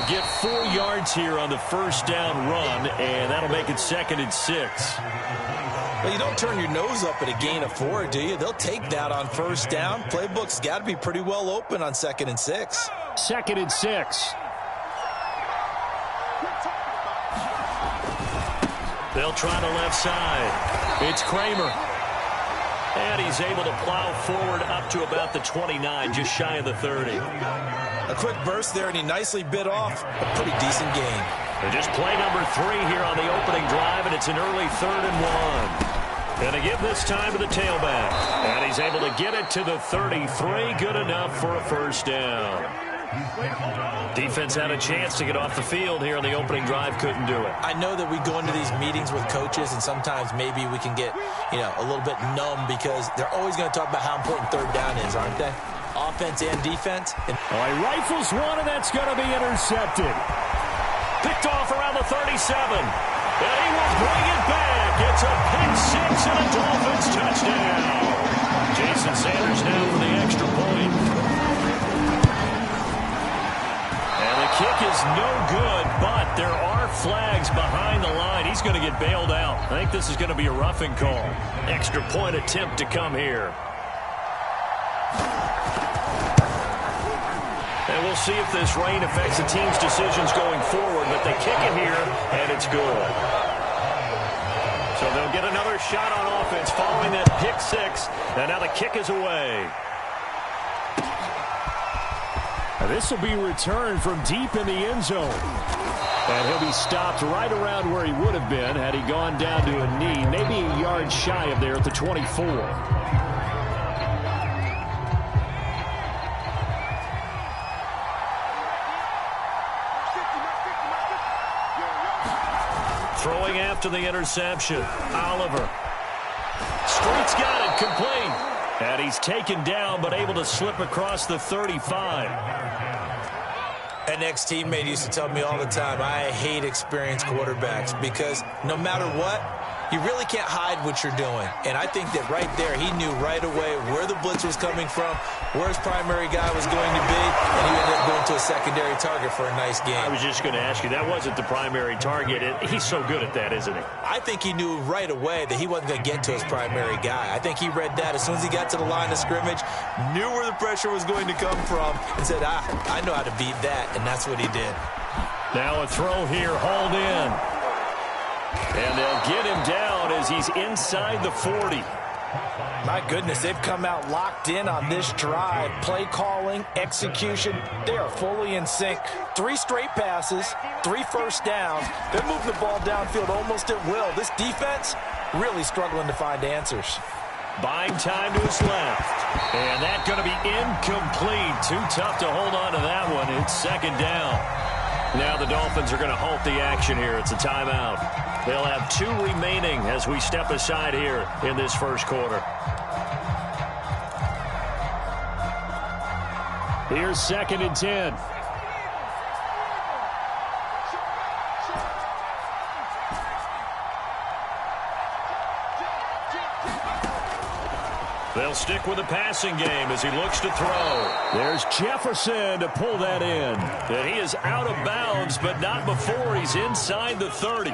They'll get 4 yards here on the first down run, and that'll make it 2nd and 6. Well, you don't turn your nose up at a gain of 4, do you? They'll take that on first down. Playbook's got to be pretty well open on 2nd and 6. 2nd and 6. They'll try the left side. It's Kramer. And he's able to plow forward up to about the 29, just shy of the 30. A quick burst there, and he nicely bit off a pretty decent gain. And just play number 3 here on the opening drive, and it's an early 3rd and 1. And again this time to the tailback. And he's able to get it to the 33. Good enough for a first down. Defense had a chance to get off the field here on the opening drive, couldn't do it. I know that we go into these meetings with coaches, and sometimes maybe we can get, a little bit numb because they're always going to talk about how important 3rd down is, aren't they? Offense and defense. He rifles one, and that's going to be intercepted. Picked off around the 37. And he will bring it back. It's a pick 6 and a Dolphins touchdown. Jason Sanders now for the extra point. And the kick is no good, but there are flags behind the line. He's going to get bailed out. I think this is going to be a roughing call. Extra point attempt to come here. And we'll see if this rain affects the team's decisions going forward, but they kick it here, and it's good. So they'll get another shot on offense following that pick 6, and now the kick is away. Now this will be returned from deep in the end zone. And he'll be stopped right around where he would have been had he gone down to a knee, maybe a yard shy of there at the 24. Throwing after the interception, Oliver. Street's got it, complete. And he's taken down, but able to slip across the 35. An ex-teammate used to tell me all the time, I hate experienced quarterbacks because no matter what, you really can't hide what you're doing. And I think that right there, he knew right away where the blitz was coming from, where his primary guy was going to be, and he ended up going to a secondary target for a nice game. I was just going to ask you, that wasn't the primary target. He's so good at that, isn't he? I think he knew right away that he wasn't going to get to his primary guy. I think he read that as soon as he got to the line of scrimmage, knew where the pressure was going to come from, and said, I know how to beat that, and that's what he did. Now a throw here, hauled in. And they'll get him down as he's inside the 40. My goodness, they've come out locked in on this drive. Play calling, execution, they are fully in sync. 3 straight passes, 3 first downs. They're moving the ball downfield almost at will. This defense really struggling to find answers. Buying time to his left. And that's going to be incomplete. Too tough to hold on to that one. It's 2nd down. Now the Dolphins are going to halt the action here. It's a timeout. They'll have 2 remaining as we step aside here in this first quarter. Here's 2nd and 10. They'll stick with the passing game as he looks to throw. There's Jefferson to pull that in. And he is out of bounds, but not before he's inside the 30.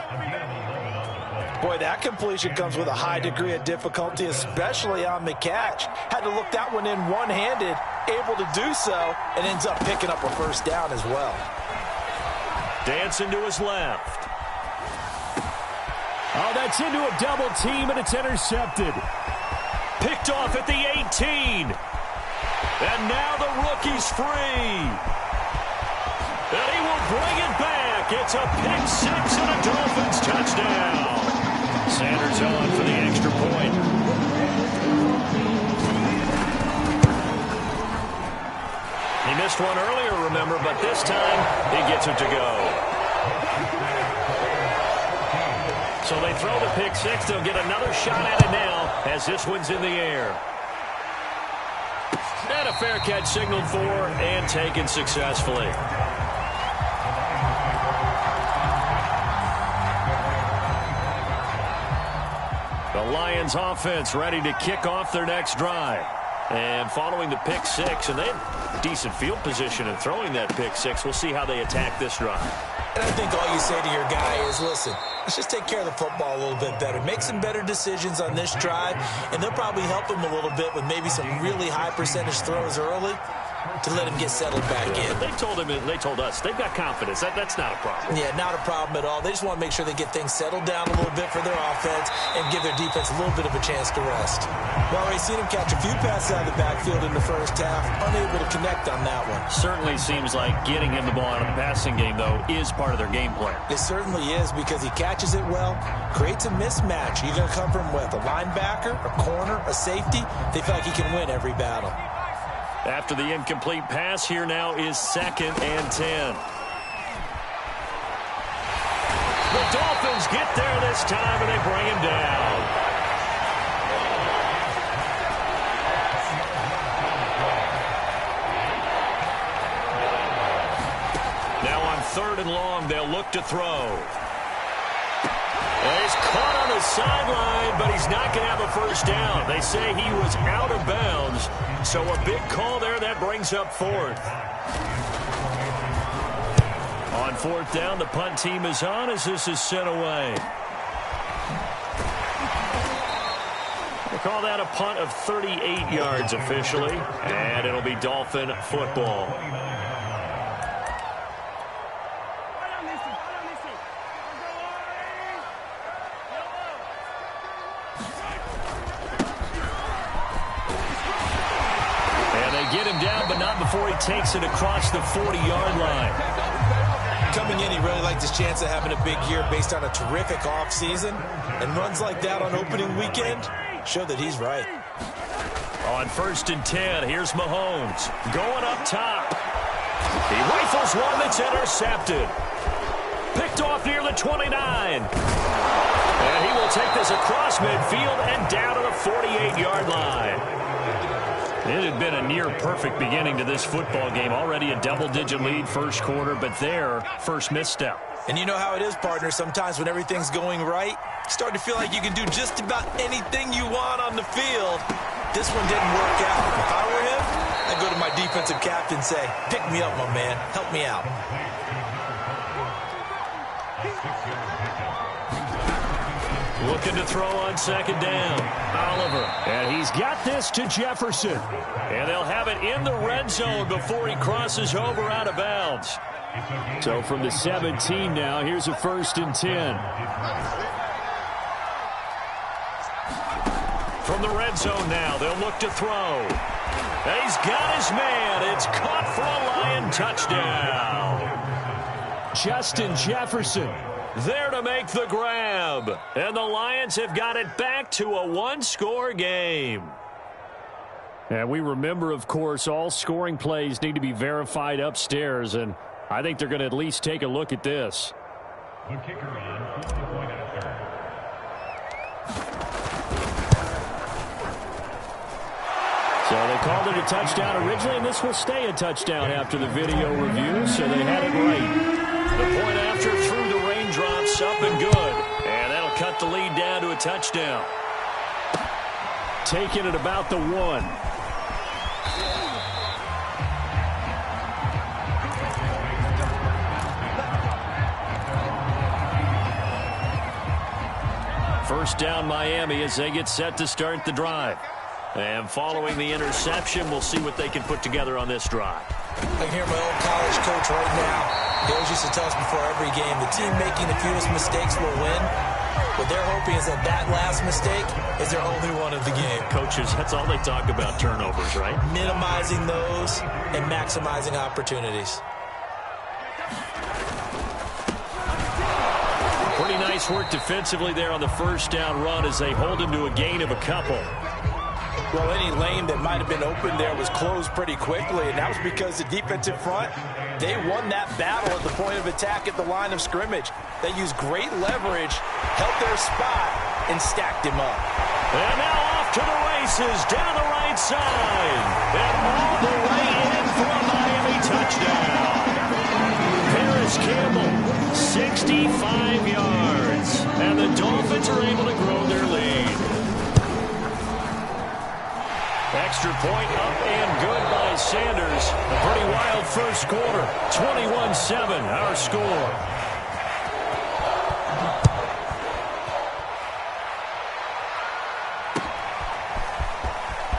Boy, that completion comes with a high degree of difficulty, especially on the catch. Had to look that one in one-handed, able to do so, and ends up picking up a first down as well. Dancing to his left. Oh, that's into a double team, and it's intercepted. Picked off at the 18. And now the rookie's free. And he will bring it back. It's a pick 6 and a Dolphins touchdown. Sanders on for the extra point. He missed one earlier, remember, but this time he gets it to go. So they throw the pick 6. They'll get another shot at it now as this one's in the air. And a fair catch signaled for and taken successfully. The Lions offense ready to kick off their next drive. And following the pick six, and they had decent field position in throwing that pick six. We'll see how they attack this drive. And I think all you say to your guy is, listen, let's just take care of the football a little bit better. Make some better decisions on this drive, and they'll probably help him a little bit with maybe some really high percentage throws early to let him get settled back in. They told him, they told us, they've got confidence. That's not a problem. Yeah, not a problem at all. They just want to make sure they get things settled down a little bit for their offense and give their defense a little bit of a chance to rest. Well, we've seen him catch a few passes out of the backfield in the first half, unable to connect on that one. Certainly seems like getting him the ball out of the passing game, though, is part of their game plan. It certainly is, because he catches it well, creates a mismatch. You're going to come from with a linebacker, a corner, a safety. They feel like he can win every battle. After the incomplete pass, here now is 2nd and 10. The Dolphins get there this time, and they bring him down. Now on 3rd and long, they'll look to throw. He's caught on the sideline, but he's not going to have a first down. They say he was out of bounds, so a big call there. That brings up 4th. On 4th down, the punt team is on as this is sent away. We'll call that a punt of 38 yards officially, and it'll be Dolphin football. Get him down, but not before he takes it across the 40-yard line. Coming in, he really liked his chance of having a big year based on a terrific offseason. And runs like that on opening weekend show that he's right. On 1st and 10, here's Mahomes going up top. He rifles one that's intercepted. Picked off near the 29. And he will take this across midfield and down to the 48-yard line. It had been a near-perfect beginning to this football game. Already a double-digit lead first quarter, but their first misstep. And you know how it is, partner. Sometimes when everything's going right, you start to feel like you can do just about anything you want on the field. This one didn't work out. If I were him, I'd go to my defensive captain and say, pick me up, my man. Help me out. Looking to throw on 2nd down. Oliver. And he's got this to Jefferson. And they'll have it in the red zone before he crosses over out of bounds. So from the 17 now, here's a 1st and 10. From the red zone now, they'll look to throw. And he's got his man. It's caught for a Lion touchdown. Justin Jefferson there to make the grab. And the Lions have got it back to a one-score game. And we remember, of course, all scoring plays need to be verified upstairs, and I think they're going to at least take a look at this. The kicker on the point after. So they called it a touchdown originally, and this will stay a touchdown after the video review, so they had it right. The point after through the raindrops, up and good. And that'll cut the lead down to a touchdown. Taking it about the 1. First down Miami as they get set to start the drive. And following the interception, we'll see what they can put together on this drive. I can hear my old college coach right now. He always used to tell us before every game, the team making the fewest mistakes will win. What they're hoping is that that last mistake is their only one of the game. Coaches, that's all they talk about, turnovers, right? Minimizing those and maximizing opportunities. Pretty nice work defensively there on the first down run as they hold him to a gain of a couple. Well, any lane that might have been open there was closed pretty quickly, and that was because the defensive front, they won that battle at the point of attack at the line of scrimmage. They used great leverage, held their spot, and stacked him up. And now off to the races down the right side. And all the way in for a Miami touchdown. Paris Campbell, 65 yards. And the Dolphins are able to grow their lead. Extra point first quarter. 21-7, our score.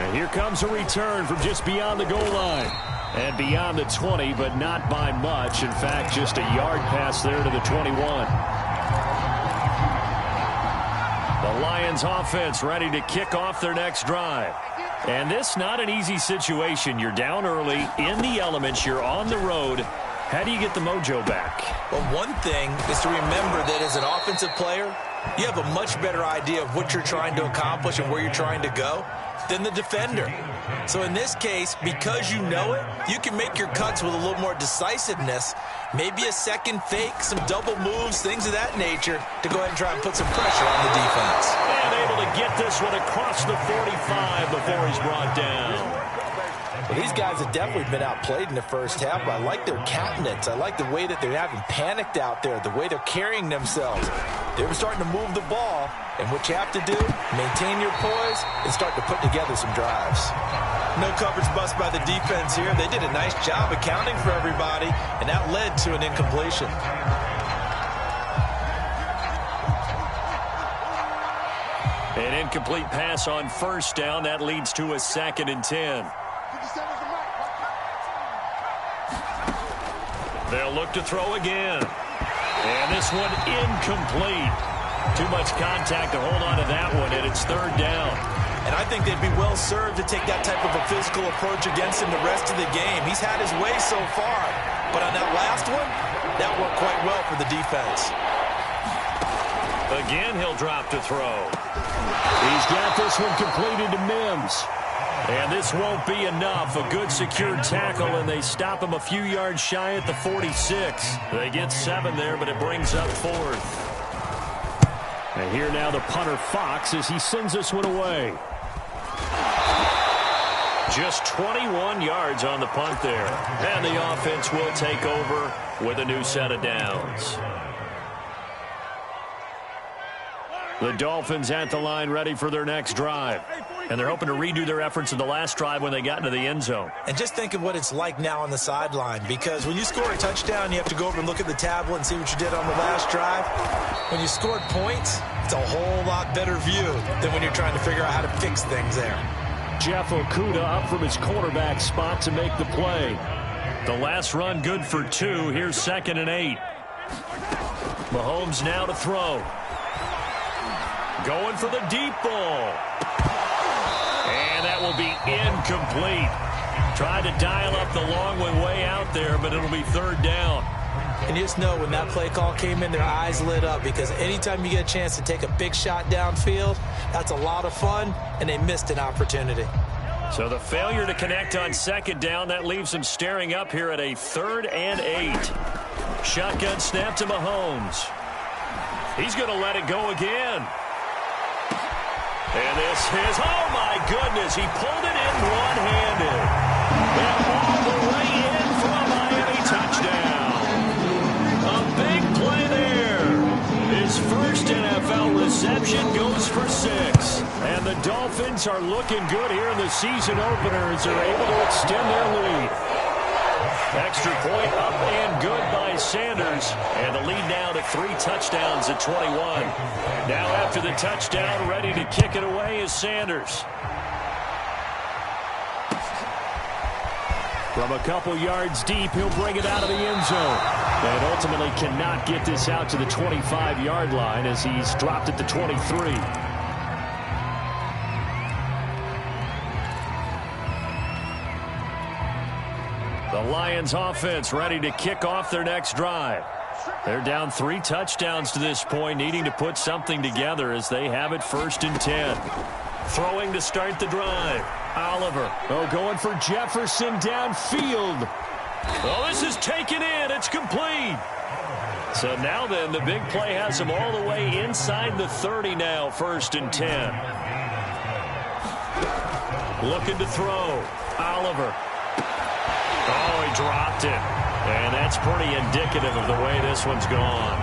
And here comes a return from just beyond the goal line. And beyond the 20, but not by much. In fact, just a yard pass there to the 21. The Lions offense ready to kick off their next drive. And this not an easy situation. You're down early, in the elements, you're on the road. How do you get the mojo back? Well, one thing is to remember that as an offensive player, you have a much better idea of what you're trying to accomplish and where you're trying to go than the defender. So in this case, because you know it, you can make your cuts with a little more decisiveness, maybe a second fake, some double moves, things of that nature, to go ahead and try and put some pressure on the defense. And able to get this one across the 45 before he's brought down. Well, these guys have definitely been outplayed in the first half, but I like their countenance. I like the way that they're having panicked out there, the way they're carrying themselves. They were starting to move the ball, and what you have to do, maintain your poise and start to put together some drives. No coverage bust by the defense here. They did a nice job accounting for everybody, and that led to an incompletion. An incomplete pass on first down. That leads to a 2nd and 10. They'll look to throw again. And this one incomplete. Too much contact to hold on to that one, and it's 3rd down. And I think they'd be well served to take that type of a physical approach against him the rest of the game. He's had his way so far. But on that last one, that worked quite well for the defense. Again, he'll drop to throw. He's got this one completed to Mims. And this won't be enough. A good secured tackle, and they stop him a few yards shy at the 46. They get 7 there, but it brings up 4th. And here now the punter Fox as he sends this one away. Just 21 yards on the punt there. And the offense will take over with a new set of downs. The Dolphins at the line ready for their next drive. And they're hoping to redo their efforts in the last drive when they got into the end zone. And just think of what it's like now on the sideline, because when you score a touchdown, you have to go over and look at the tablet and see what you did on the last drive. When you scored points, it's a whole lot better view than when you're trying to figure out how to fix things there. Jeff Okudah up from his quarterback spot to make the play. The last run good for 2. Here's 2nd and 8. Mahomes now to throw. Going for the deep ball. And that will be incomplete. Tried to dial up the long way out there, but it'll be 3rd down. And you just know when that play call came in, their eyes lit up, because anytime you get a chance to take a big shot downfield, that's a lot of fun, and they missed an opportunity. So the failure to connect on 2nd down, that leaves them staring up here at a 3rd and 8. Shotgun snap to Mahomes. He's going to let it go again. And this is, oh my goodness, he pulled it in one-handed. And all the way in for a Miami touchdown. A big play there. His first NFL reception goes for 6. And the Dolphins are looking good here in the season opener as they're able to extend their lead. Extra point up and good by Sanders. And the lead now to 3 touchdowns at 21. Now after the touchdown, ready to kick it away is Sanders. From a couple yards deep, he'll bring it out of the end zone. And ultimately cannot get this out to the 25-yard line as he's dropped at the 23. The Lions offense ready to kick off their next drive. They're down 3 touchdowns to this point, needing to put something together as they have it 1st and 10. Throwing to start the drive. Oliver. Oh, going for Jefferson downfield. Oh, this is taken in. It's complete. So now then, the big play has him all the way inside the 30 now, 1st and 10. Looking to throw. Oliver. Oh, he dropped it. And that's pretty indicative of the way this one's gone.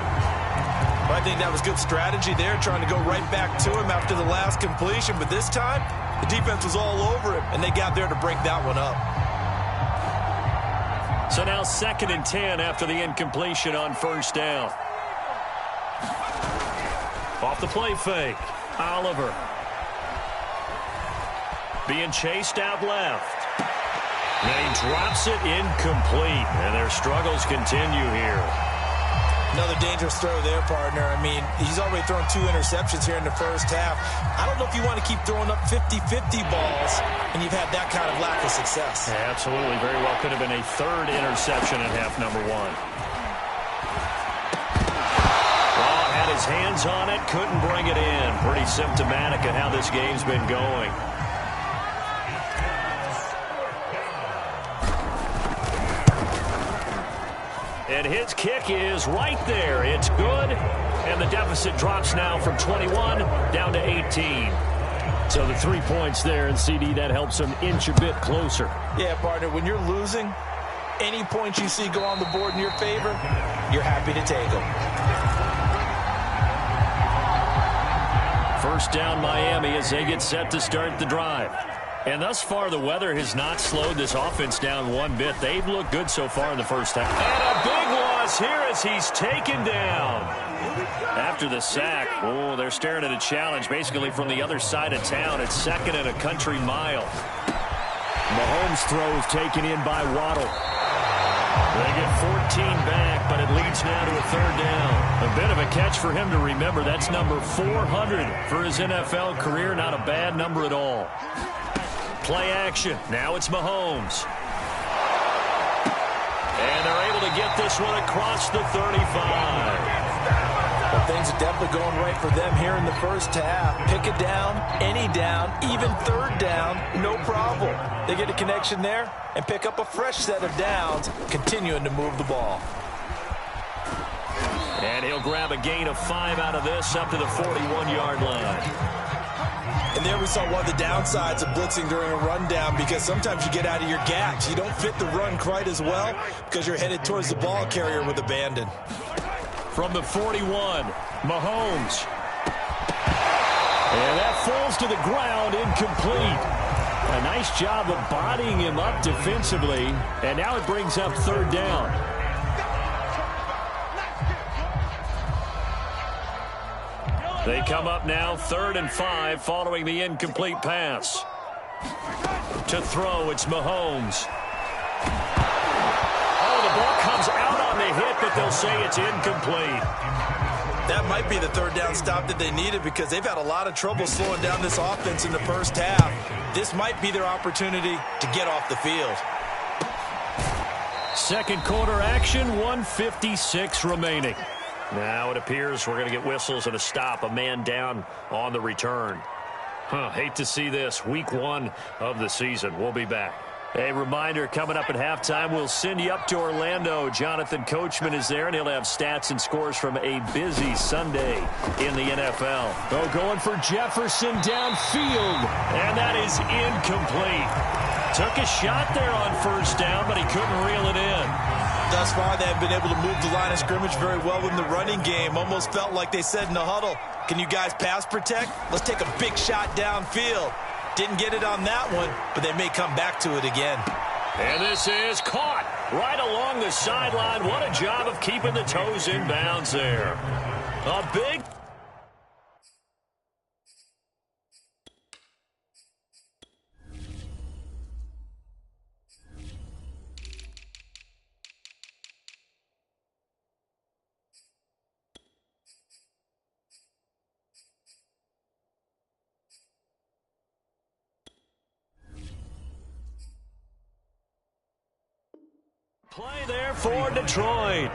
Well, I think that was good strategy there, trying to go right back to him after the last completion. But this time, the defense was all over him, and they got there to break that one up. So now 2nd and 10 after the incompletion on first down. Off the play fake. Oliver. Being chased out left. And he drops it incomplete. And their struggles continue here. Another dangerous throw there, partner. I mean, he's already thrown 2 interceptions here in the first half. I don't know if you want to keep throwing up 50-50 balls, and you've had that kind of lack of success. Yeah, absolutely. Very well could have been a 3rd interception in half number 1. Well, had his hands on it, couldn't bring it in. Pretty symptomatic of how this game's been going. And his kick is right there. It's good. And the deficit drops now from 21 down to 18. So the 3 points there, and CD, that helps him inch a bit closer. Yeah, partner, when you're losing, any points you see go on the board in your favor, you're happy to take them. First down Miami as they get set to start the drive. And thus far, the weather has not slowed this offense down one bit. They've looked good so far in the first half. And a big loss here as he's taken down. After the sack, oh, they're staring at a challenge basically from the other side of town. It's 2nd and a country mile. Mahomes throws taken in by Waddle. They get 14 back, but it leads now to a 3rd down. A bit of a catch for him to remember. That's number 400 for his NFL career. Not a bad number at all. Play action. Now it's Mahomes. And they're able to get this one across the 35. Well, things are definitely going right for them here in the first half. Pick a down, any down, even 3rd down, no problem. They get a connection there and pick up a fresh set of downs, continuing to move the ball. And he'll grab a gain of 5 out of this up to the 41-yard line. And there we saw one of the downsides of blitzing during a rundown, because sometimes you get out of your gaps. You don't fit the run quite as well because you're headed towards the ball carrier with abandon. From the 41, Mahomes. And that falls to the ground, incomplete. A nice job of bodying him up defensively. And now it brings up 3rd down. They come up now 3rd and 5 following the incomplete pass. To throw, it's Mahomes. Oh, the ball comes out on the hit, but they'll say it's incomplete. That might be the 3rd down stop that they needed, because they've had a lot of trouble slowing down this offense in the first half. This might be their opportunity to get off the field. 2nd quarter action, 1:56 remaining. Now it appears we're going to get whistles and a stop. A man down on the return. Hate to see this. Week 1 of the season. We'll be back. A reminder, coming up at halftime, we'll send you up to Orlando. Jonathan Coachman is there, and he'll have stats and scores from a busy Sunday in the NFL. Oh, going for Jefferson downfield, and that is incomplete. Took a shot there on first down, but he couldn't reel it in. Thus far, they have been able to move the line of scrimmage very well in the running game. Almost felt like they said in the huddle, can you guys pass protect? Let's take a big shot downfield. Didn't get it on that one, but they may come back to it again. And this is caught right along the sideline. What a job of keeping the toes in bounds there. A big... play there for Detroit.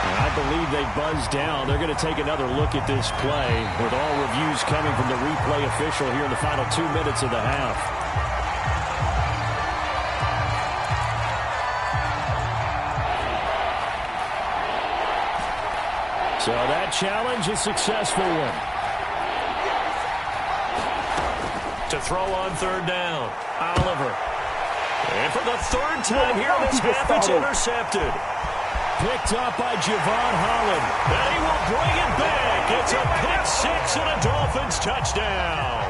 I believe they buzzed down. They're going to take another look at this play, with all reviews coming from the replay official here in the final 2 minutes of the half. So that challenge is a successful one. To throw on 3rd down, Oliver. And for the 3rd time here in this half, it's intercepted. Picked up by Javon Holland. And he will bring it back. It's a pick 6 and a Dolphins touchdown.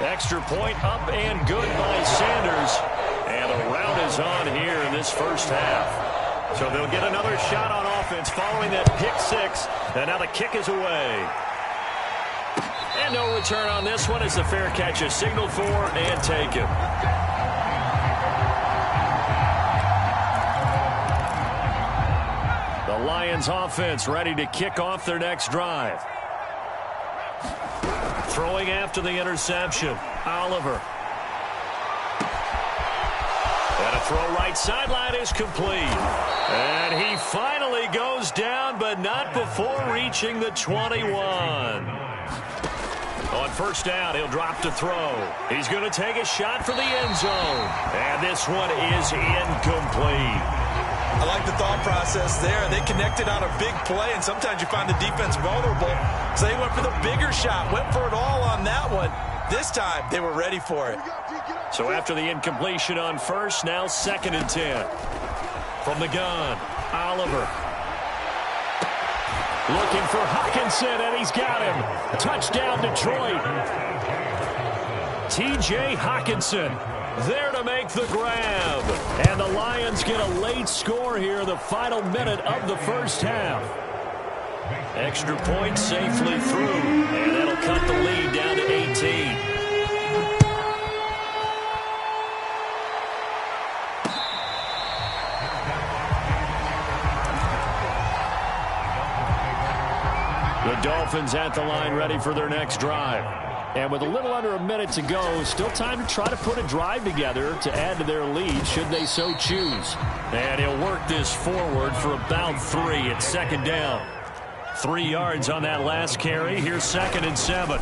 Extra point up and good by Sanders. And a rout is on here in this first half. So they'll get another shot on offense following that pick six. And now the kick is away. And no return on this one as the fair catch is signaled for and taken. The Lions offense ready to kick off their next drive. Throwing after the interception, Oliver. And a throw right sideline is complete. And he finally goes down, but not before reaching the 21. On first down, he'll drop to throw. He's going to take a shot for the end zone. And this one is incomplete. I like the thought process there. They connected on a big play, and sometimes you find the defense vulnerable. So they went for the bigger shot, went for it all on that one. This time, they were ready for it. So after the incompletion on first, now 2nd and 10. From the gun, Oliver. Looking for Hockenson, and he's got him. Touchdown, Detroit. T.J. Hockenson there to make the grab. And the Lions get a late score here in the final minute of the first half. Extra point safely through, and that'll cut the lead down to 18. The Dolphins at the line ready for their next drive. And with a little under a minute to go, still time to try to put a drive together to add to their lead should they so choose. And he'll work this forward for about 3 at 2nd down. 3 yards on that last carry. Here's 2nd and 7.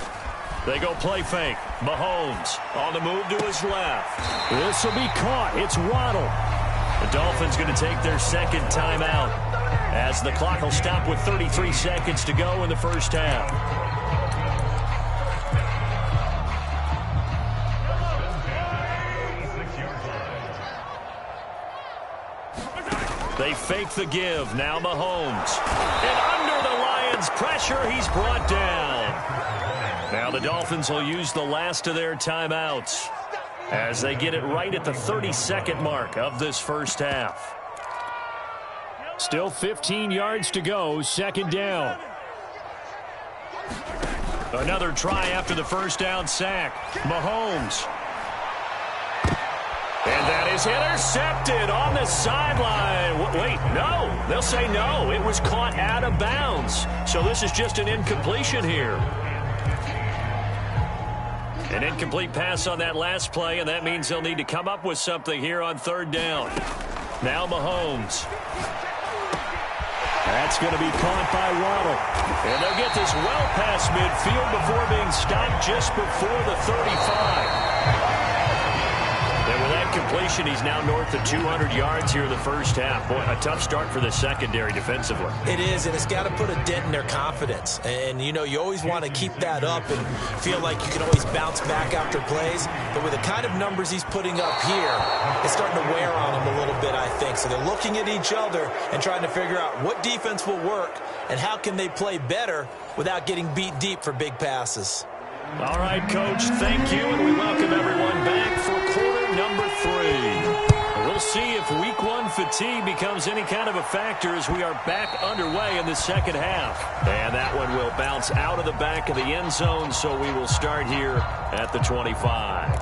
They go play fake. Mahomes on the move to his left. This will be caught. It's Waddle. The Dolphins going to take their 2nd timeout as the clock will stop with 33 seconds to go in the first half. They fake the give. Now Mahomes. And under the Lions' pressure, he's brought down. Now the Dolphins will use the last of their timeouts as they get it right at the 32nd mark of this first half. Still 15 yards to go, 2nd down. Another try after the first down sack. Mahomes. And that is intercepted on the sideline. Wait, no. They'll say no. It was caught out of bounds. So this is just an incompletion here. An incomplete pass on that last play, and that means they'll need to come up with something here on 3rd down. Now Mahomes. That's going to be caught by Waddle. And they'll get this well past midfield before being stopped just before the 35. And with that completion, he's now north of 200 yards here in the first half. Boy, a tough start for the secondary defensively. It is, and it's got to put a dent in their confidence. And, you know, you always want to keep that up and feel like you can always bounce back after plays. But with the kind of numbers he's putting up here, it's starting to wear on him a little bit, I think. So they're looking at each other and trying to figure out what defense will work and how can they play better without getting beat deep for big passes. All right, Coach, thank you, and we welcome everyone back for quarter number 3. We'll see if Week 1 fatigue becomes any kind of a factor as we are back underway in the second half. And that one will bounce out of the back of the end zone, so we will start here at the 25.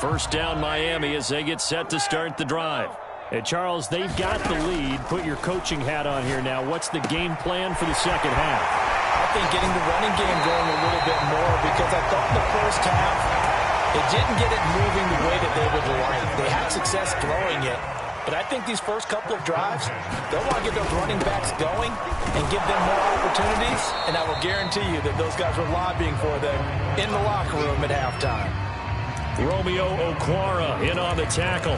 First down, Miami, as they get set to start the drive. And Charles, they've got the lead. Put your coaching hat on here now. What's the game plan for the second half? I think getting the running game going a little bit more, because I thought in the first half it didn't get it moving the way that they would like. They had success throwing it, but I think these first couple of drives, they'll want to get those running backs going and give them more opportunities, and I will guarantee you that those guys were lobbying for them in the locker room at halftime. Romeo Okwara in on the tackle.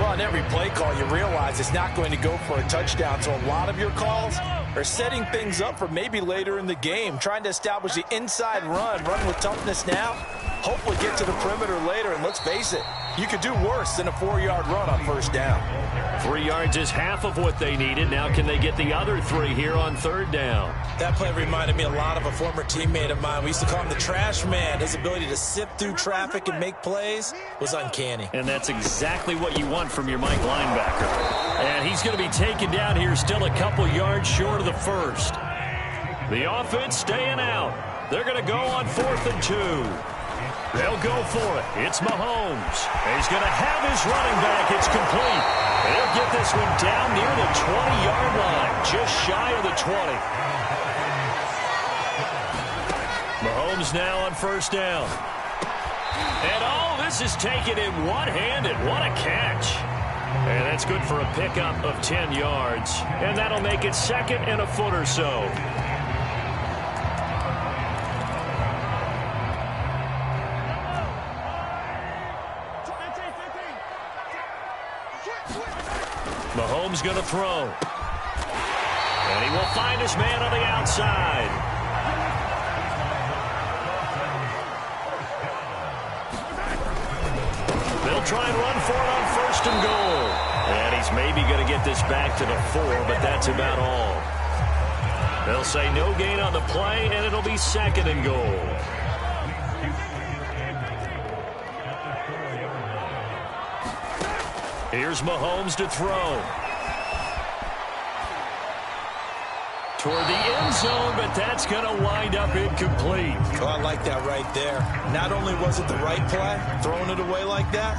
Well, on every play call, you realize it's not going to go for a touchdown, so a lot of your calls are setting things up for maybe later in the game, trying to establish the inside run with toughness now, Hopefully get to the perimeter later, and let's face it, you could do worse than a 4-yard run on first down. 3 yards is half of what they needed. Now can they get the other 3 here on third down? That play reminded me a lot of a former teammate of mine. We used to call him the trash man. His ability to sift through traffic and make plays was uncanny. And that's exactly what you want from your Mike linebacker. And he's going to be taken down here still a couple yards short of the first. The offense staying out. They're going to go on 4th and 2. They'll go for it. It's Mahomes. He's going to have his running back. It's complete. They'll get this one down near the 20-yard line, just shy of the 20. Mahomes now on first down. And all this is taken in one-handed. What a catch. And that's good for a pickup of 10 yards. And that'll make it 2nd and a foot or so. Mahomes going to throw. And he will find his man on the outside. They'll try and run for it on 1st and goal. And he's maybe going to get this back to the 4, but that's about all. They'll say no gain on the play, and it'll be 2nd and goal. Here's Mahomes to throw. Toward the end zone, but that's going to wind up incomplete. Oh, I like that right there. Not only was it the right play, throwing it away like that,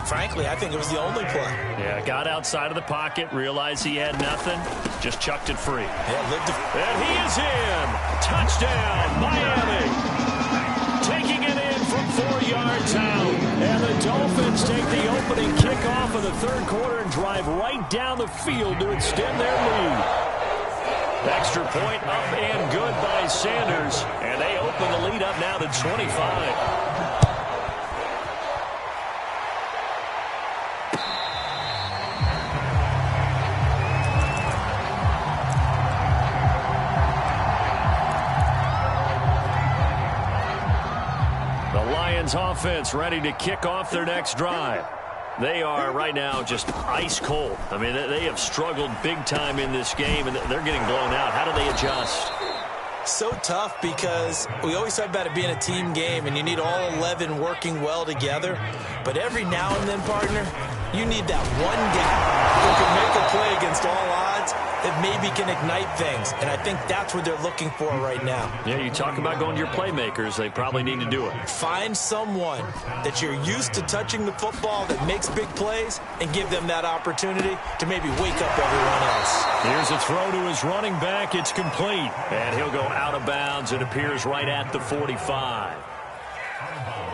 frankly, I think it was the only play. Yeah, got outside of the pocket, realized he had nothing, just chucked it free. And he is in. Touchdown, Miami. Taking it in from 4 yards out. And the Dolphins take the opening kickoff of the third quarter and drive right down the field to extend their lead. Extra point up and good by Sanders. And they open the lead up now to 25. Offense ready to kick off their next drive. They are right now just ice cold. I mean, they have struggled big time in this game, and they're getting blown out. How do they adjust? So tough because we always talk about it being a team game, and you need all 11 working well together. But every now and then, partner, you need that one guy who can make a play against all odds that maybe can ignite things. And I think that's what they're looking for right now. Yeah, you talk about going to your playmakers. They probably need to do it. Find someone that you're used to touching the football that makes big plays and give them that opportunity to maybe wake up everyone else. Here's a throw to his running back. It's complete. And he'll go out of bounds. It appears right at the 45.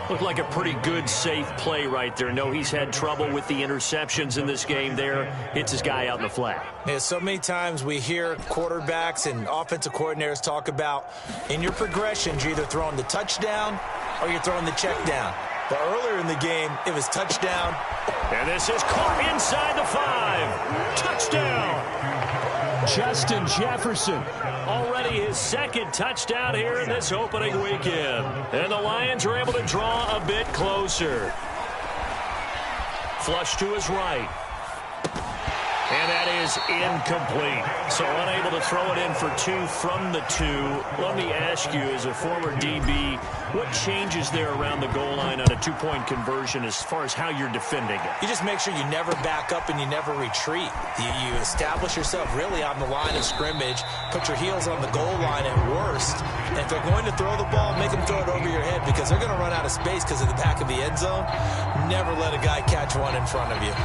Looked like a pretty good, safe play right there. No, he's had trouble with the interceptions in this game there. Hits his guy out in the flat. Yeah, so many times we hear quarterbacks and offensive coordinators talk about in your progressions, you're either throwing the touchdown or you're throwing the check down. But earlier in the game, it was touchdown. And this is caught inside the 5. Touchdown. Justin Jefferson. Already his 2nd touchdown here in this opening weekend. And the Lions are able to draw a bit closer. Flush to his right. And that is incomplete. So unable to throw it in for 2 from the 2. Let me ask you, as a former DB, what changes there around the goal line on a 2-point conversion as far as how you're defending it? You just make sure you never back up and you never retreat. You establish yourself really on the line of scrimmage, put your heels on the goal line at worst. And if they're going to throw the ball, make them throw it over your head because they're going to run out of space because of the back of the end zone. Never let a guy catch one in front of you.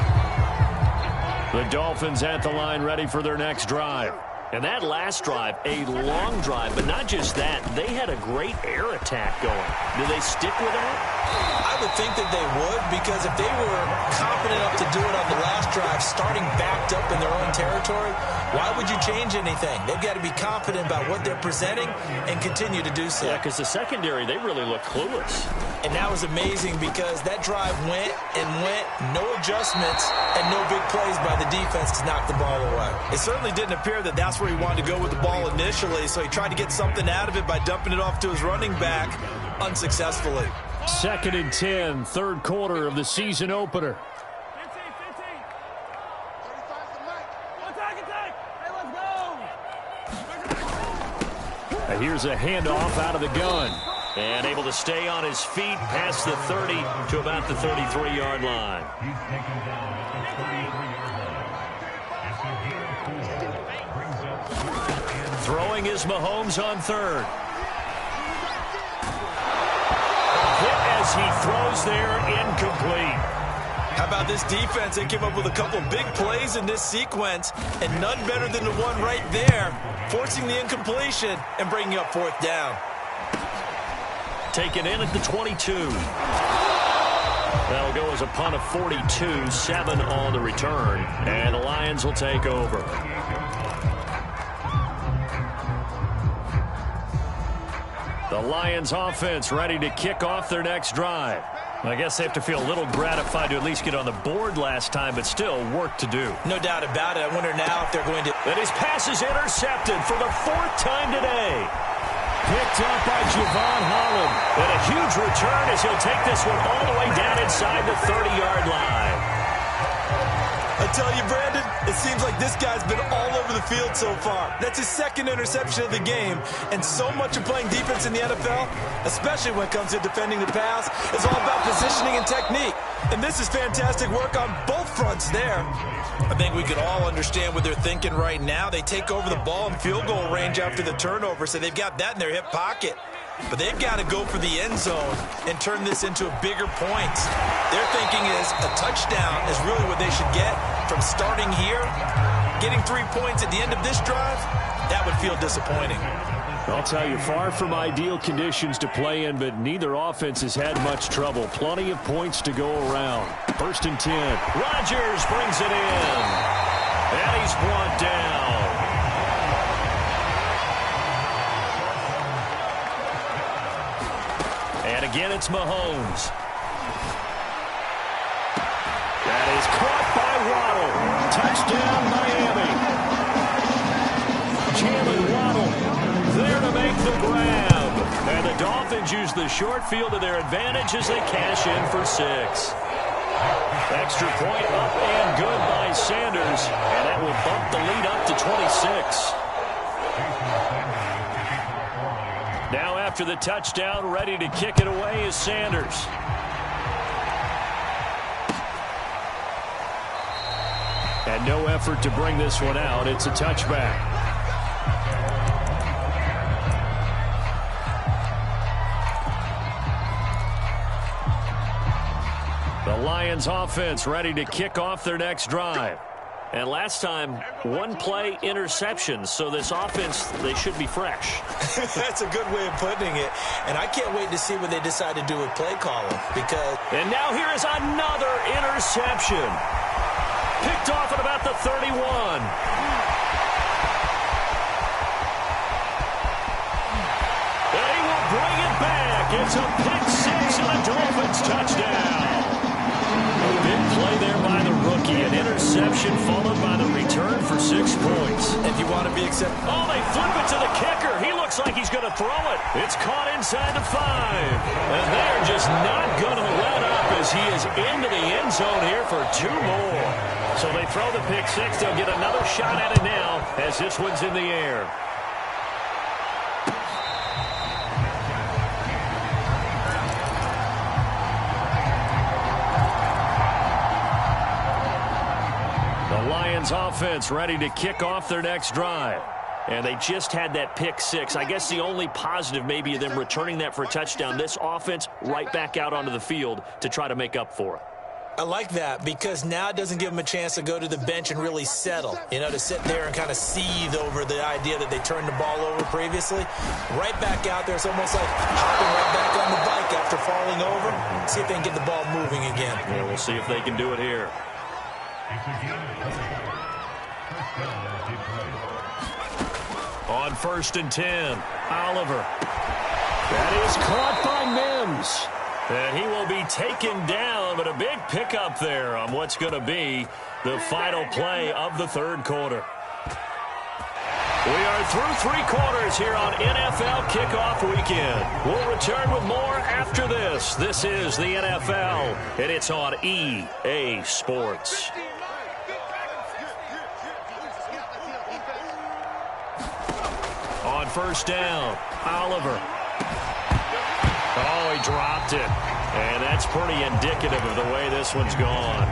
The Dolphins at the line ready for their next drive. And that last drive, a long drive, but not just that. They had a great air attack going. Do they stick with that? I would think that they would, because if they were confident enough to do it on the last drive, starting backed up in their own territory, why would you change anything? They've got to be confident about what they're presenting and continue to do so. Yeah, because the secondary, they really look clueless. And that was amazing because that drive went and went, no adjustments, and no big plays by the defense to knock the ball away. It certainly didn't appear that that's where he wanted to go with the ball initially, so he tried to get something out of it by dumping it off to his running back unsuccessfully. 2nd and 10, third quarter of the season opener. Here's a handoff out of the gun. And able to stay on his feet past the 30 to about the 33-yard line. Throwing is Mahomes on third. Hit as he throws there, incomplete. How about this defense? They came up with a couple of big plays in this sequence, and none better than the one right there, forcing the incompletion and bringing up 4th down. Taken in at the 22. That'll go as a punt of 42, 7 on the return, and the Lions will take over. The Lions offense ready to kick off their next drive. I guess they have to feel a little gratified to at least get on the board last time, but still work to do. No doubt about it. I wonder now if they're going to... And his pass is intercepted for the 4th time today. Picked up by Javon Holland. And a huge return as he'll take this one all the way down inside the 30-yard line. I tell you, Brandon, it seems like this guy's been all over the field so far. That's his 2nd interception of the game. And so much of playing defense in the NFL, especially when it comes to defending the pass, is all about positioning and technique. And this is fantastic work on both fronts there. I think we could all understand what they're thinking right now. They take over the ball in field goal range after the turnover, so they've got that in their hip pocket. But they've got to go for the end zone and turn this into a bigger point. Their thinking is a touchdown is really what they should get from starting here. Getting 3 points at the end of this drive, that would feel disappointing. I'll tell you, far from ideal conditions to play in, but neither offense has had much trouble. Plenty of points to go around. 1st and 10. Rodgers brings it in. And he's brought down. And again, it's Mahomes. That is caught by Waddle. Touchdown, Miami. Jalen Waddle there to make the grab. And the Dolphins use the short field to their advantage as they cash in for 6. Extra point up and good by Sanders. And that will bump the lead up to 26. Now after the touchdown, ready to kick it away is Sanders. And no effort to bring this one out. It's a touchback. The Lions offense ready to kick off their next drive. And last time, 1 play interception. So this offense, they should be fresh. That's a good way of putting it. And I can't wait to see what they decide to do with play calling. And now here is another interception. Picked off at about the 31. And he will bring it back. It's a pick 6 and a Dolphins touchdown. A big play there by the rookie. An interception followed by the return for 6 points. If you want to be accepted. Oh, they flip it to the kicker. He looks like he's going to throw it. It's caught inside the 5. And they're just not going to let up as he is into the end zone here for 2 more. So they throw the pick 6. They'll get another shot at it now as this one's in the air. The Lions offense ready to kick off their next drive. And they just had that pick 6. I guess the only positive maybe of them returning that for a touchdown. This offense right back out onto the field to try to make up for it. I like that because now it doesn't give them a chance to go to the bench and really settle. You know, to sit there and kind of seethe over the idea that they turned the ball over previously. Right back out there. It's almost like hopping right back on the bike after falling over. See if they can get the ball moving again. Yeah, we'll see if they can do it here. On 1st and 10, Oliver. That is caught by Mims. And he will be taken down, but a big pickup there on what's going to be the final play of the 3rd quarter. We are through 3 quarters here on NFL Kickoff Weekend. We'll return with more after this. This is the NFL, and it's on EA Sports. On first down, Oliver. Oh, he dropped it. And that's pretty indicative of the way this one's gone.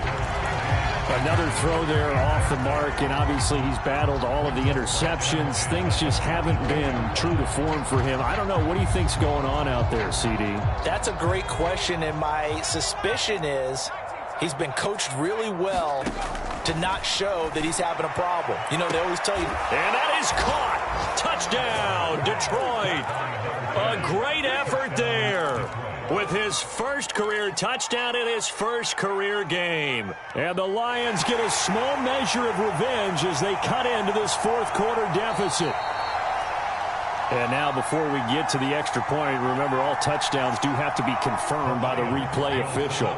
Another throw there off the mark, and obviously he's battled all of the interceptions. Things just haven't been true to form for him. I don't know. What do you think's going on out there, CD? That's a great question, and my suspicion is he's been coached really well to not show that he's having a problem. You know, they always tell you. And that is caught. Touchdown, Detroit. A great effort there with his first career touchdown in his first career game. And the Lions get a small measure of revenge as they cut into this fourth quarter deficit. And now before we get to the extra point, remember all touchdowns do have to be confirmed by the replay official.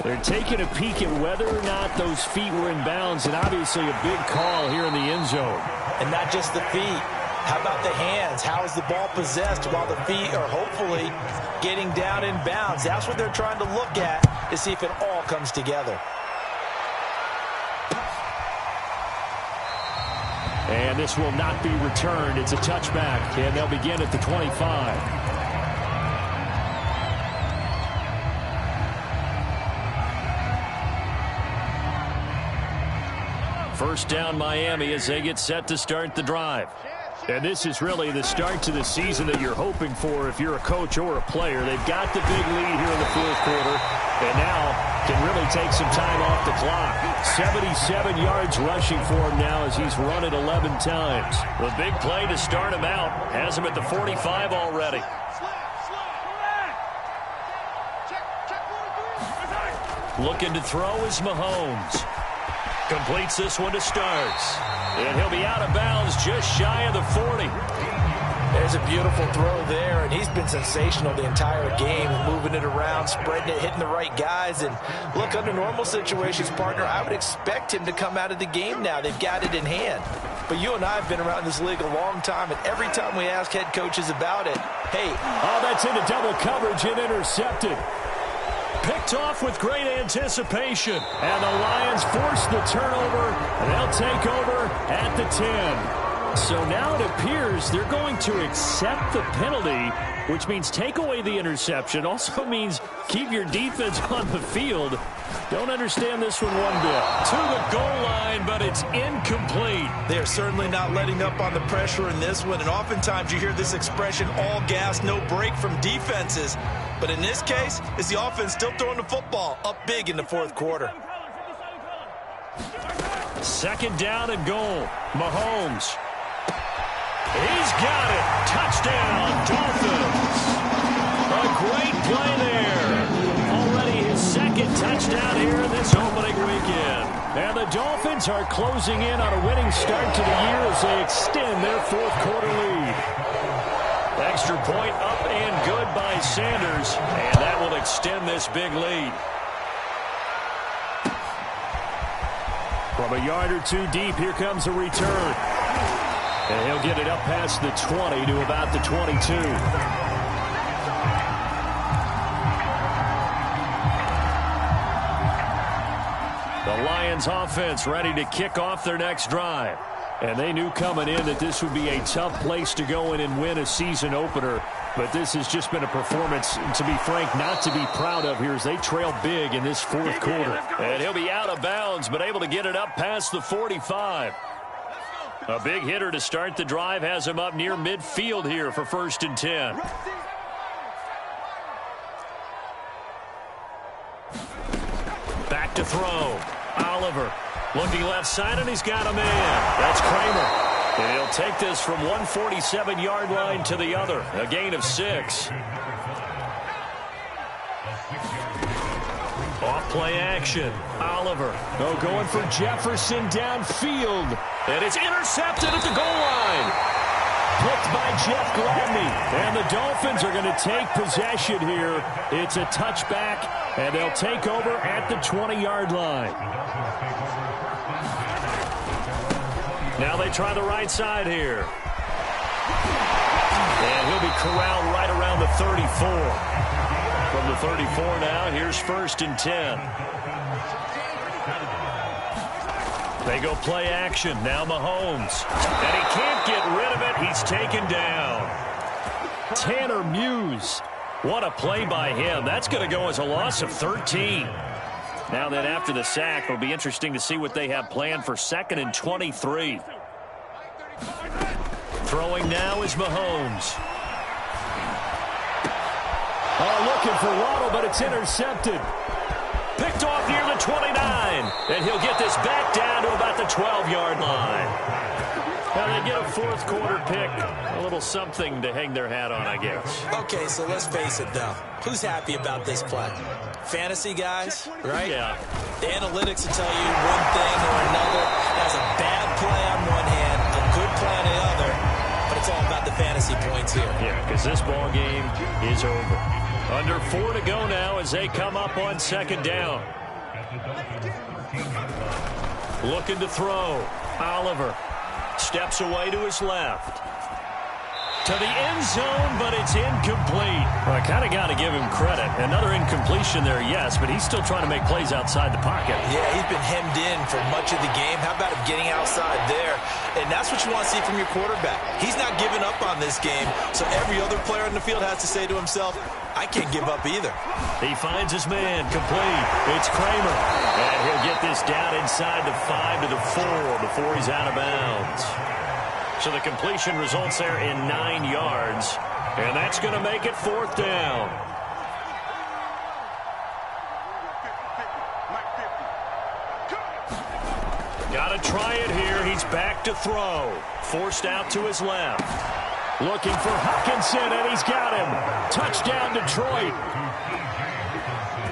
They're taking a peek at whether or not those feet were in bounds, and obviously a big call here in the end zone. And not just the feet. How about the hands? How is the ball possessed while the feet are hopefully getting down in bounds? That's what they're trying to look at to see if it all comes together. And this will not be returned. It's a touchback, and they'll begin at the 25. First down, Miami, as they get set to start the drive. And this is really the start to the season that you're hoping for if you're a coach or a player. They've got the big lead here in the fourth quarter, and now can really take some time off the clock. 77 yards rushing for him now as he's run it 11 times. The big play to start him out has him at the 45 already. Looking to throw is Mahomes. Completes this one to Starks. And he'll be out of bounds just shy of the 40. There's a beautiful throw there, and he's been sensational the entire game, moving it around, spreading it, hitting the right guys. And look, under normal situations, partner, I would expect him to come out of the game now. They've got it in hand. But you and I have been around this league a long time, and every time we ask head coaches about it, hey. Oh, that's into double coverage and intercepted. Picked off with great anticipation. And the Lions force the turnover, and they'll take over at the 10. So now it appears they're going to accept the penalty, which means take away the interception. Also means keep your defense on the field. Don't understand this one bit. To the goal line, but it's incomplete. They're certainly not letting up on the pressure in this one, and oftentimes you hear this expression, all gas, no break from defenses. But in this case, it's the offense still throwing the football up big in the fourth quarter. Second down and goal. Mahomes. He's got it. Touchdown, Dolphins. A great play there. Already his second touchdown here in this opening weekend. And the Dolphins are closing in on a winning start to the year as they extend their fourth quarter lead. Extra point up and good by Sanders, and that will extend this big lead. From a yard or two deep, here comes a return. And he'll get it up past the 20 to about the 22. The Lions offense ready to kick off their next drive. And they knew coming in that this would be a tough place to go in and win a season opener. But this has just been a performance, to be frank, not to be proud of here as they trail big in this fourth quarter. And he'll be out of bounds, but able to get it up past the 45. A big hitter to start the drive has him up near midfield here for 1st and 10. Back to throw. Oliver looking left side, and he's got a man. That's Kramer. And he'll take this from 147-yard line to the other. A gain of 6. Off play action. Oliver. Oh, going for Jefferson downfield. And it's intercepted at the goal line. Picked by Jeff Gladney. And the Dolphins are going to take possession here. It's a touchback, and they'll take over at the 20-yard line. Now they try the right side here. And he'll be corralled right around the 34. From the 34 now, here's 1st and 10. They go play action. Now Mahomes. And he can't get rid of it. He's taken down. Tanner Muse. What a play by him. That's going to go as a loss of 13. Now that after the sack, it'll be interesting to see what they have planned for 2nd and 23. Throwing now is Mahomes. Oh, looking for Waddle, but it's intercepted. Picked off near the 29. And he'll get this back down to about the 12-yard line. Now they get a 4th quarter pick. A little something to hang their hat on, I guess. Okay, so let's face it, though. Who's happy about this play? Fantasy guys, right? Yeah. The analytics will tell you one thing or another. That's a bad play on one hand, a good play on the other. But it's all about the fantasy points here. Yeah, because this ball game is over. Under 4 to go now as they come up on 2nd down. Looking to throw. Oliver steps away to his left. To the end zone, but it's incomplete. Well, I kind of got to give him credit. Another incompletion there, yes, but he's still trying to make plays outside the pocket. Yeah, he's been hemmed in for much of the game. How about him getting outside there? And that's what you want to see from your quarterback. He's not giving up on this game, so every other player on the field has to say to himself, I can't give up either. He finds his man, complete. It's Kramer. And he'll get this down inside the 5 to the 4 before he's out of bounds. So the completion results there in 9 yards. And that's going to make it 4th down. Got to try it here. He's back to throw. Forced out to his left. Looking for Hockenson, and he's got him. Touchdown, Detroit.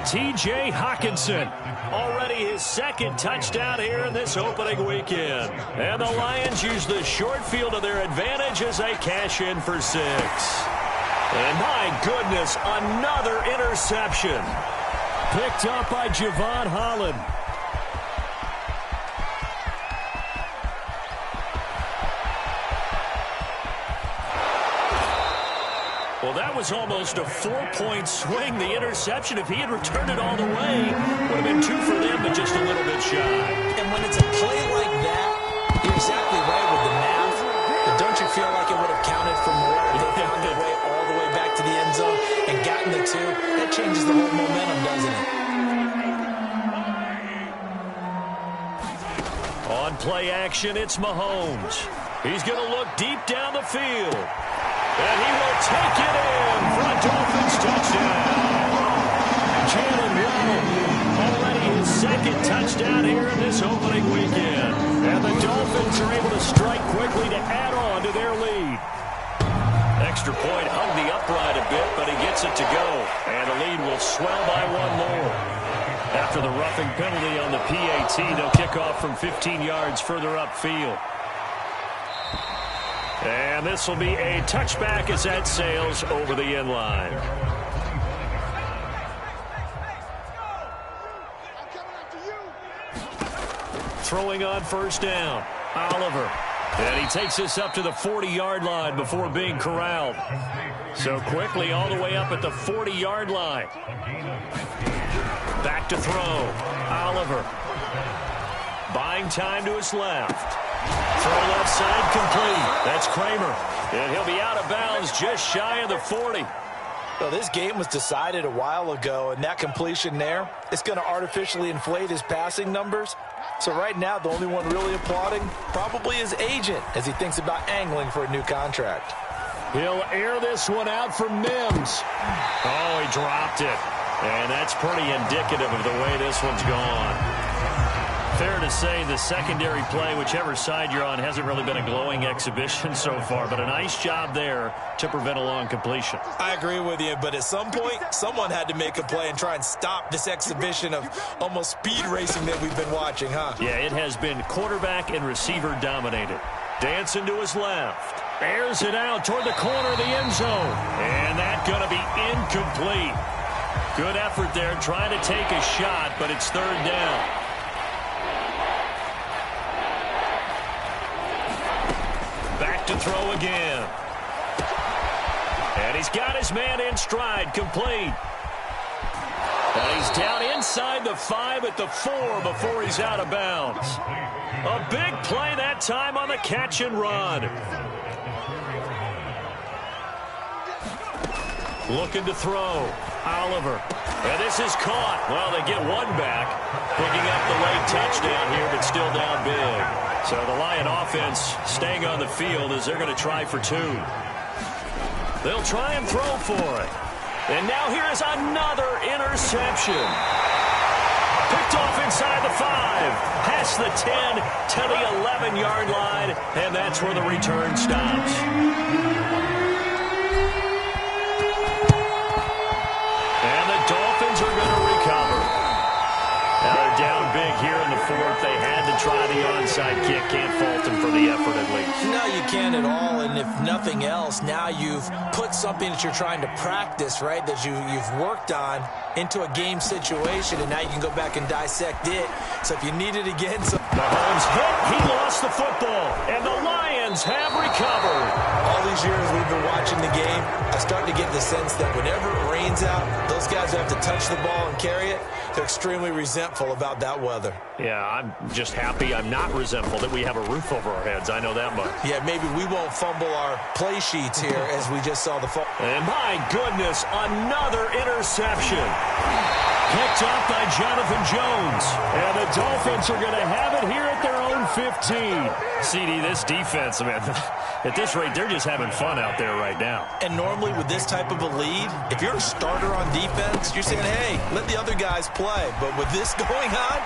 T.J. Hockenson. Already his 2nd touchdown here in this opening weekend. And the Lions use the short field to their advantage as they cash in for 6. And my goodness, another interception. Picked up by Javon Holland. Well, that was almost a 4-point swing. The interception, if he had returned it all the way, would have been 2 for them, but just a little bit shy. And when it's a play like that, you're exactly right with the math. But don't you feel like it would have counted for more if they found their way all the way back to the end zone and gotten the 2? That changes the whole momentum, doesn't it? On play action, it's Mahomes. He's going to look deep down the field. And he will take it in for a Dolphins touchdown. Jalen Waddle, already his 2nd touchdown here in this opening weekend. And the Dolphins are able to strike quickly to add on to their lead. Extra point hung the upright a bit, but he gets it to go. And the lead will swell by 1 more. After the roughing penalty on the PAT, they'll kick off from 15 yards further upfield. And this will be a touchback as that sails over the end line. Throwing on 1st down, Oliver. And he takes this up to the 40-yard line before being corralled. So quickly all the way up at the 40-yard line. Back to throw, Oliver. Buying time to his left. Throw left side complete. That's Kramer. And he'll be out of bounds just shy of the 40. Well, this game was decided a while ago, and that completion there is going to artificially inflate his passing numbers. So right now, the only one really applauding probably his agent as he thinks about angling for a new contract. He'll air this one out for Mims. Oh, he dropped it. And that's pretty indicative of the way this one's gone. Fair to say the secondary play, whichever side you're on, hasn't really been a glowing exhibition so far, but a nice job there to prevent a long completion. I agree with you, but at some point, someone had to make a play and try and stop this exhibition of almost speed racing that we've been watching, huh? Yeah, it has been quarterback and receiver dominated. Dancing to his left. Airs it out toward the corner of the end zone. And that's going to be incomplete. Good effort there, trying to take a shot, but it's 3rd down. Back to throw again. And he's got his man in stride, complete. And he's down inside the 5 at the 4 before he's out of bounds. A big play that time on the catch and run. Looking to throw. Oliver. And this is caught. Well, they get one back. Picking up the late touchdown here, but still down big. So the Lion offense staying on the field as they're going to try for 2. They'll try and throw for it. And now here is another interception. Picked off inside the 5. Past the 10 to the 11-yard line. And that's where the return stops. And the Dolphins are going to recover. Now they're down big here in the 4th. They had to try the onside kick. Can't fault them for the effort at least. No, you can't at all. And if nothing else, now you've put something that you're trying to practice, right, that you've worked on into a game situation, and now you can go back and dissect it. So if you need it again. Mahomes hit. He lost the football. And the Lions have recovered. All these years we've been watching the game, I start to get the sense that whenever it rains out, those guys who have to touch the ball and carry it, they're extremely resentful about that weather. Yeah, I'm just happy I'm not resentful that we have a roof over our heads. I know that much. Yeah, maybe we won't fumble our play sheets here as we just saw the fall. And my goodness, another interception. Picked up by Jonathan Jones. And the Dolphins are going to have it here at their own 15. CD, this defense, man, at this rate, they're just having fun out there right now. And normally with this type of a lead, if you're a starter on defense, you're saying, hey, let the other guys play. But with this going on,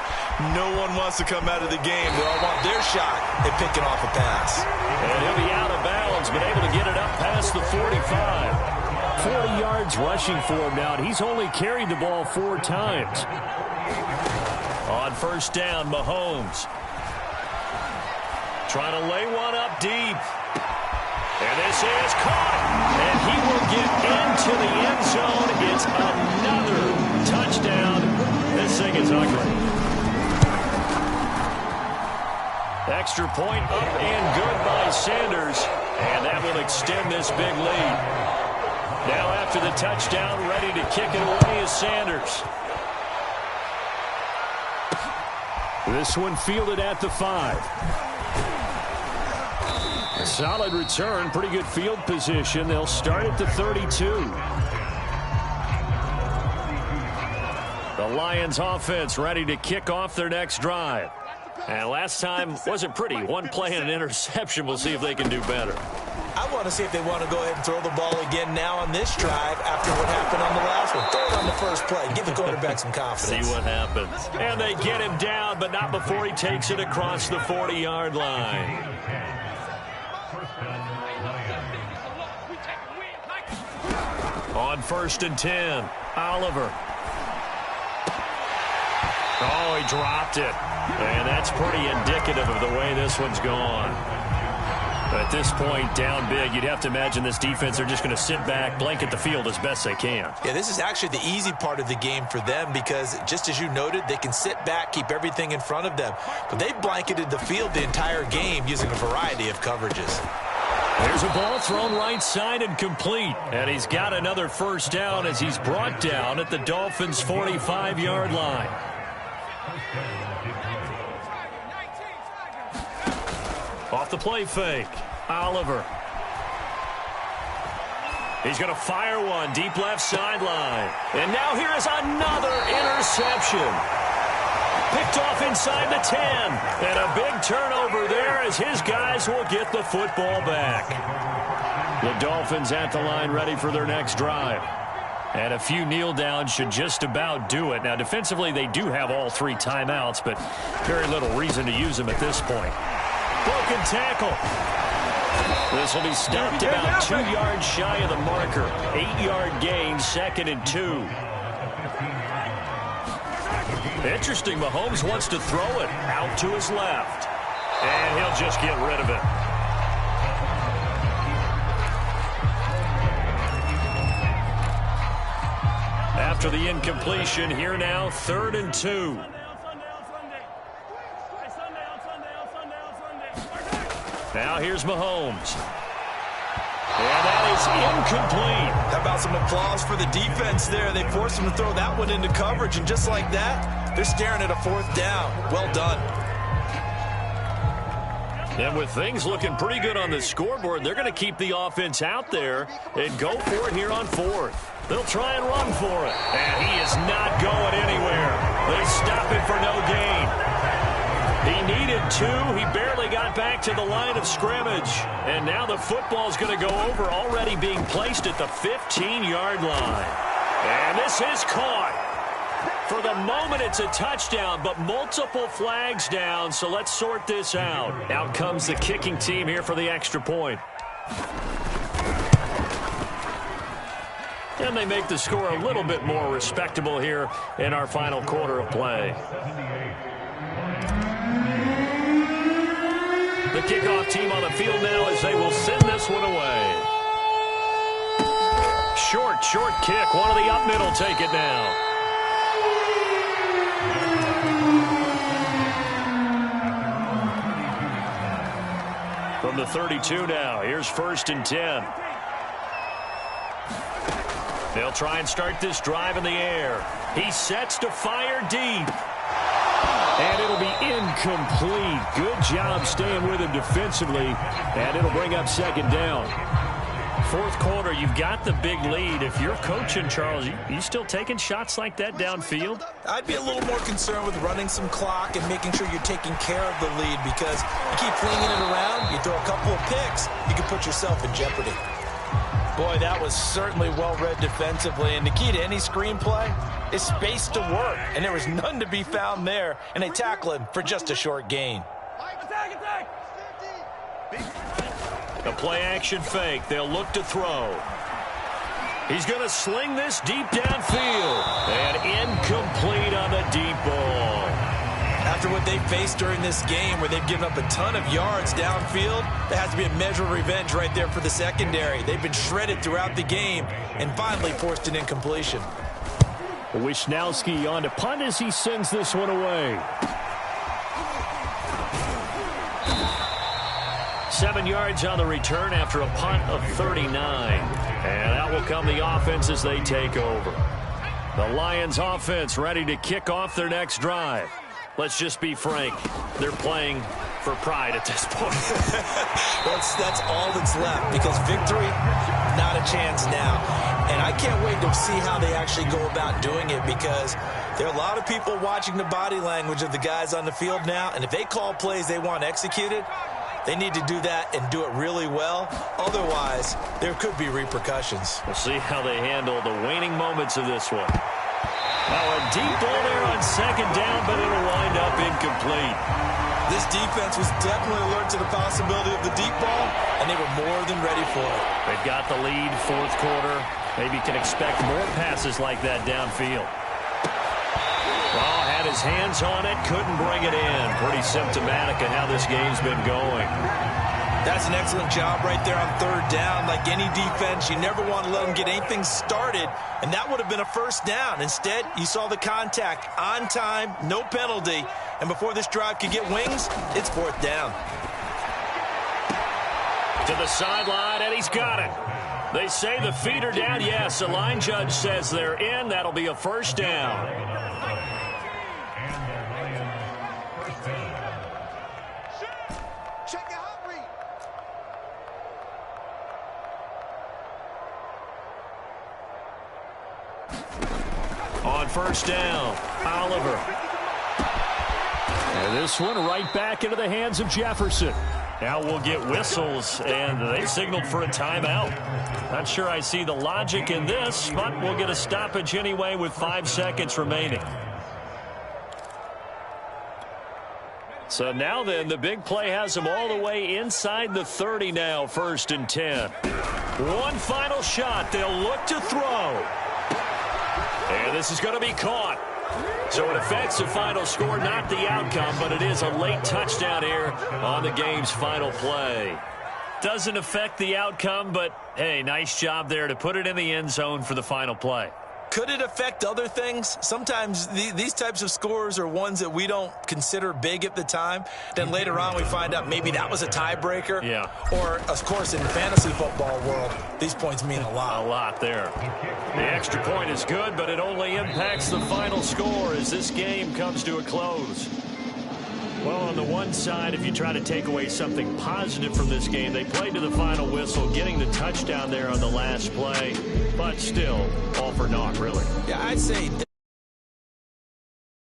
no one wants to come out of the game. They all want their shot at picking off a pass. And he'll be out of bounds, but able to get it up past the 45. 40 yards rushing for him now, and he's only carried the ball 4 times. On first down, Mahomes. Trying to lay one up deep. And this is caught. And he will get into the end zone. It's another touchdown. This thing is ugly. Extra point up and good by Sanders. And that will extend this big lead. Now after the touchdown, ready to kick it away is Sanders. This one fielded at the 5. A solid return, pretty good field position. They'll start at the 32. The Lions offense ready to kick off their next drive. And last time wasn't pretty. One play and an interception. We'll see if they can do better. I want to see if they want to go ahead and throw the ball again now on this drive after what happened on the last one. Throw it on the first play. Give the quarterback some confidence. See what happens. And they get him down, but not before he takes it across the 40-yard line. On first and 10, Oliver. Oh, he dropped it. And that's pretty indicative of the way this one's gone. At this point, down big, you'd have to imagine this defense are just going to sit back, blanket the field as best they can. Yeah, this is actually the easy part of the game for them because, just as you noted, they can sit back, keep everything in front of them. But they've blanketed the field the entire game using a variety of coverages. There's a ball thrown right side and complete. And he's got another first down as he's brought down at the Dolphins' 45-yard line. Off the play fake, Oliver. He's going to fire one deep left sideline. And now here is another interception. Picked off inside the 10. And a big turnover there as his guys will get the football back. The Dolphins at the line ready for their next drive. And a few kneel downs should just about do it. Now, defensively, they do have all 3 timeouts, but very little reason to use them at this point. Broken tackle. This will be stopped about 2 yards shy of the marker. 8-yard gain, 2nd and 2. Interesting, Mahomes wants to throw it out to his left. And he'll just get rid of it. After the incompletion, here now, 3rd and 2. Now here's Mahomes. And that is incomplete. How about some applause for the defense there? They forced him to throw that one into coverage, and just like that, they're staring at a 4th down. Well done. And with things looking pretty good on the scoreboard, they're going to keep the offense out there and go for it here on 4th. They'll try and run for it. And he is not going anywhere. They stop it for no gain. He needed 2. He barely got back to the line of scrimmage. And now the football's going to go over, already being placed at the 15-yard line. And this is caught. For the moment, it's a touchdown, but multiple flags down, so let's sort this out. Out comes the kicking team here for the extra point. And they make the score a little bit more respectable here in our final quarter of play. The kickoff team on the field now as they will send this one away. Short kick. One of the up middle take it now. From the 32 now, here's 1st and 10. They'll try and start this drive in the air. He sets to fire deep. And it'll be incomplete. Good job staying with him defensively. And it'll bring up 2nd down. 4th quarter, you've got the big lead. If you're coaching, Charles, you still taking shots like that downfield? I'd be a little more concerned with running some clock and making sure you're taking care of the lead, because you keep flinging it around, you throw a couple of picks, you can put yourself in jeopardy. Boy, that was certainly well-read defensively. And the key to any screenplay is space to work. And there was none to be found there. And they tackle him for just a short gain. A play-action fake. They'll look to throw. He's going to sling this deep downfield. And incomplete on the deep ball. After what they faced during this game, where they've given up a ton of yards downfield, there has to be a measure of revenge right there for the secondary. They've been shredded throughout the game and finally forced an incompletion. Wisnowski on to punt as he sends this one away. 7 yards on the return after a punt of 39. And out will come the offense as they take over. The Lions offense ready to kick off their next drive. Let's just be frank. They're playing for pride at this point. That's all that's left, because victory, not a chance now. And I can't wait to see how they actually go about doing it, because there are a lot of people watching the body language of the guys on the field now, and if they call plays they want executed, they need to do that and do it really well. Otherwise, there could be repercussions. We'll see how they handle the waning moments of this one. Now a deep ball there on 2nd down, but it'll wind up incomplete. This defense was definitely alert to the possibility of the deep ball, and they were more than ready for it. They've got the lead, 4th quarter. Maybe can expect more passes like that downfield. Well, had his hands on it, couldn't bring it in. Pretty symptomatic of how this game's been going. That's an excellent job right there on 3rd down. Like any defense, you never want to let them get anything started, and that would have been a 1st down. Instead, you saw the contact on time, no penalty, and before this drive could get wings, it's 4th down. To the sideline, and he's got it. They say the feet are down. Yes, the line judge says they're in. That'll be a 1st down. On 1st down, Oliver. And this one right back into the hands of Jefferson. Now we'll get whistles, and they signaled for a timeout. Not sure I see the logic in this, but we'll get a stoppage anyway with 5 seconds remaining. So now then, the big play has them all the way inside the 30 now, 1st and 10. One final shot. They'll look to throw. And this is going to be caught. So it affects the final score, not the outcome, but it is a late touchdown here on the game's final play. Doesn't affect the outcome, but, hey, nice job there to put it in the end zone for the final play. Could it affect other things? Sometimes these types of scores are ones that we don't consider big at the time. Then later on we find out maybe that was a tiebreaker. Yeah. Or, of course, in the fantasy football world, these points mean a lot. A lot there. The extra point is good, but it only impacts the final score as this game comes to a close. Well, on the one side, if you try to take away something positive from this game, they played to the final whistle, getting the touchdown there on the last play. But still, all for naught, really. Yeah, I'd say